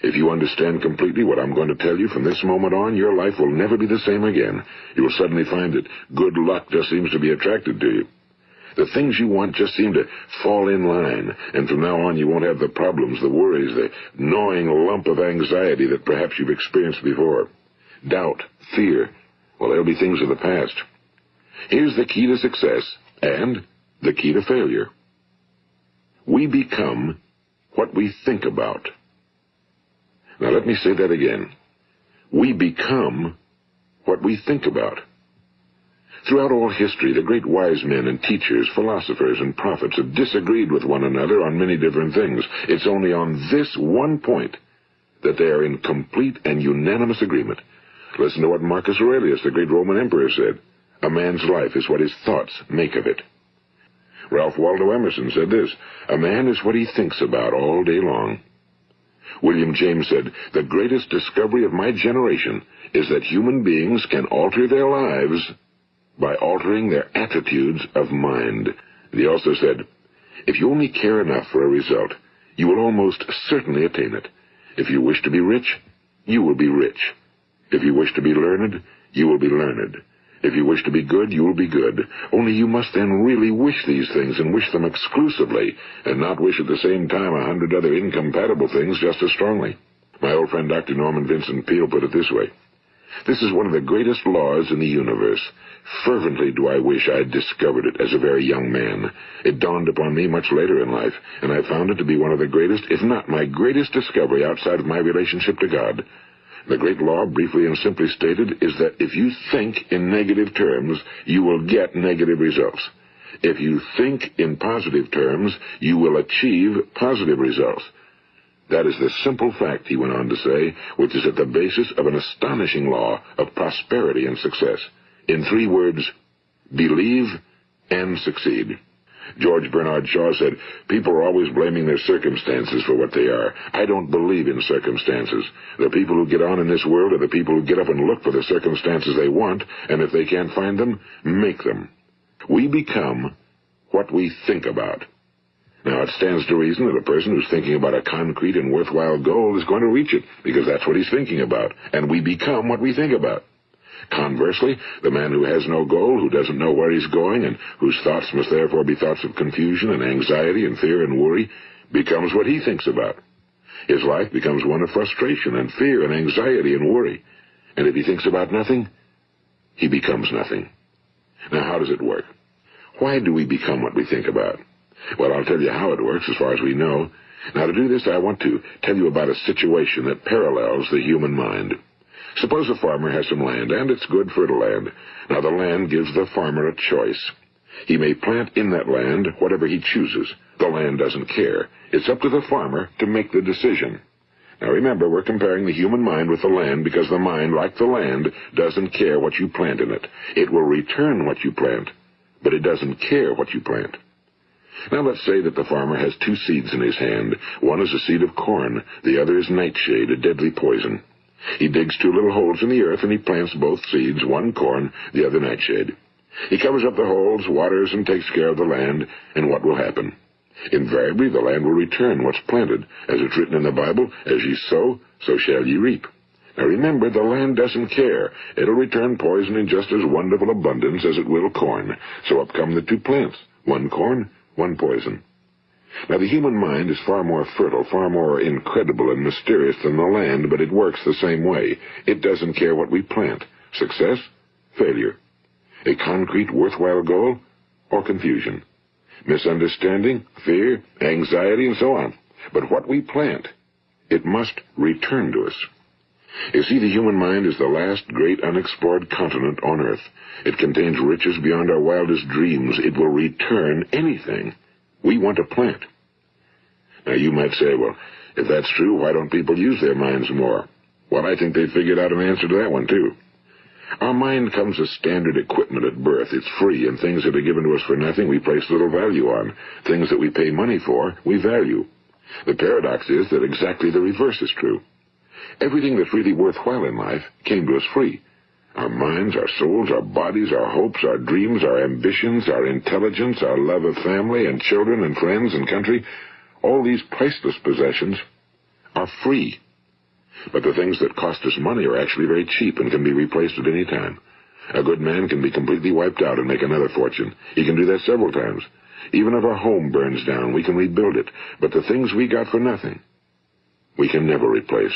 If you understand completely what I'm going to tell you from this moment on, your life will never be the same again. You will suddenly find that good luck just seems to be attracted to you. The things you want just seem to fall in line, and from now on you won't have the problems, the worries, the gnawing lump of anxiety that perhaps you've experienced before. Doubt, fear, well, they'll be things of the past. Here's the key to success and the key to failure. We become what we think about. Now let me say that again. We become what we think about. Throughout all history, the great wise men and teachers, philosophers and prophets have disagreed with one another on many different things. It's only on this one point that they are in complete and unanimous agreement. Listen to what Marcus Aurelius, the great Roman emperor, said. A man's life is what his thoughts make of it. Ralph Waldo Emerson said this, a man is what he thinks about all day long. William James said, the greatest discovery of my generation is that human beings can alter their lives by altering their attitudes of mind. And he also said, if you only care enough for a result, you will almost certainly attain it. If you wish to be rich, you will be rich. If you wish to be learned, you will be learned. If you wish to be good, you will be good. Only you must then really wish these things and wish them exclusively, and not wish at the same time 100 other incompatible things just as strongly. My old friend Dr. Norman Vincent Peale put it this way. This is one of the greatest laws in the universe. Fervently do I wish I had discovered it as a very young man. It dawned upon me much later in life, and I found it to be one of the greatest, if not my greatest discovery outside of my relationship to God. The great law, briefly and simply stated, is that if you think in negative terms, you will get negative results. If you think in positive terms, you will achieve positive results. That is the simple fact, he went on to say, which is at the basis of an astonishing law of prosperity and success. In 3 words, believe and succeed. George Bernard Shaw said, people are always blaming their circumstances for what they are. I don't believe in circumstances. The people who get on in this world are the people who get up and look for the circumstances they want, and if they can't find them, make them. We become what we think about. Now, it stands to reason that a person who's thinking about a concrete and worthwhile goal is going to reach it, because that's what he's thinking about, and we become what we think about. Conversely, the man who has no goal, who doesn't know where he's going, and whose thoughts must therefore be thoughts of confusion and anxiety and fear and worry, becomes what he thinks about. His life becomes one of frustration and fear and anxiety and worry. And if he thinks about nothing, he becomes nothing. Now, how does it work? Why do we become what we think about? Well, I'll tell you how it works as far as we know. Now, to do this, I want to tell you about a situation that parallels the human mind. Suppose a farmer has some land, and it's good fertile land. Now, the land gives the farmer a choice. He may plant in that land whatever he chooses. The land doesn't care. It's up to the farmer to make the decision. Now, remember, we're comparing the human mind with the land because the mind, like the land, doesn't care what you plant in it. It will return what you plant, but it doesn't care what you plant. Now, let's say that the farmer has 2 seeds in his hand. One is a seed of corn. The other is nightshade, a deadly poison. He digs 2 little holes in the earth, and he plants both seeds, one corn, the other nightshade. He covers up the holes, waters, and takes care of the land, and what will happen? Invariably, the land will return what's planted. As it's written in the Bible, as ye sow, so shall ye reap. Now remember, the land doesn't care. It'll return poison in just as wonderful abundance as it will corn. So up come the 2 plants, one corn, one poison. Now, the human mind is far more fertile, far more incredible and mysterious than the land, but it works the same way. It doesn't care what we plant. Success, failure. A concrete, worthwhile goal, or confusion. Misunderstanding, fear, anxiety, and so on. But what we plant, it must return to us. You see, the human mind is the last great unexplored continent on Earth. It contains riches beyond our wildest dreams. It will return anything we want to plant. Now, you might say, well, if that's true, why don't people use their minds more? Well, I think they figured out an answer to that one, too. Our mind comes as standard equipment at birth. It's free, and things that are given to us for nothing we place little value on. Things that we pay money for, we value. The paradox is that exactly the reverse is true. Everything that's really worthwhile in life came to us free. Our minds, our souls, our bodies, our hopes, our dreams, our ambitions, our intelligence, our love of family and children and friends and country, all these priceless possessions are free. But the things that cost us money are actually very cheap and can be replaced at any time. A good man can be completely wiped out and make another fortune. He can do that several times. Even if our home burns down, we can rebuild it. But the things we got for nothing, we can never replace.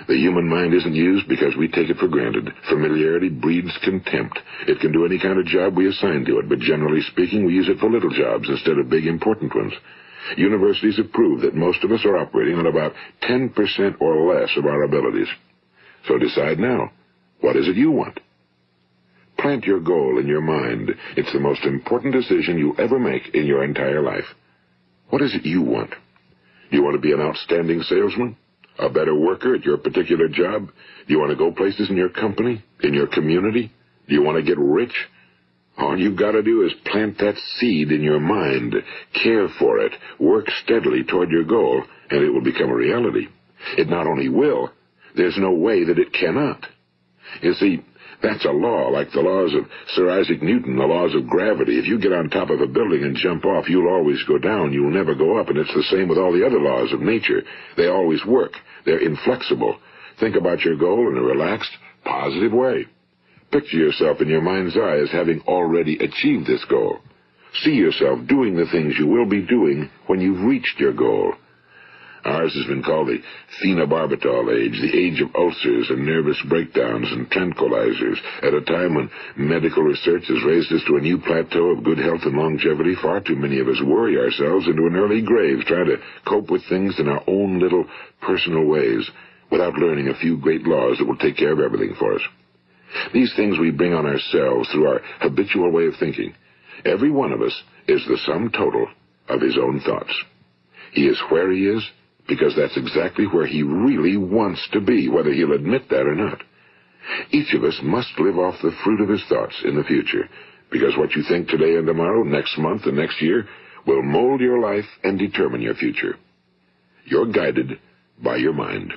The human mind isn't used because we take it for granted. Familiarity breeds contempt. It can do any kind of job we assign to it, but generally speaking, we use it for little jobs instead of big, important ones. Universities have proved that most of us are operating on about 10% or less of our abilities. So decide now, what is it you want? Plant your goal in your mind. It's the most important decision you'll ever make in your entire life. What is it you want? Do you want to be an outstanding salesman? A better worker at your particular job? Do you want to go places in your company? In your community? Do you want to get rich? All you've got to do is plant that seed in your mind, care for it, work steadily toward your goal, and it will become a reality. It not only will, there's no way that it cannot. You see, that's a law, like the laws of Sir Isaac Newton, the laws of gravity. If you get on top of a building and jump off, you'll always go down. You'll never go up, and it's the same with all the other laws of nature. They always work. They're inflexible. Think about your goal in a relaxed, positive way. Picture yourself in your mind's eye as having already achieved this goal. See yourself doing the things you will be doing when you've reached your goal. Ours has been called the phenobarbital age, the age of ulcers and nervous breakdowns and tranquilizers. At a time when medical research has raised us to a new plateau of good health and longevity, far too many of us worry ourselves into an early grave trying to cope with things in our own little personal ways without learning a few great laws that will take care of everything for us. These things we bring on ourselves through our habitual way of thinking. Every one of us is the sum total of his own thoughts. He is where he is because that's exactly where he really wants to be, whether he'll admit that or not. Each of us must live off the fruit of his thoughts in the future, because what you think today and tomorrow, next month and next year, will mold your life and determine your future. You're guided by your mind.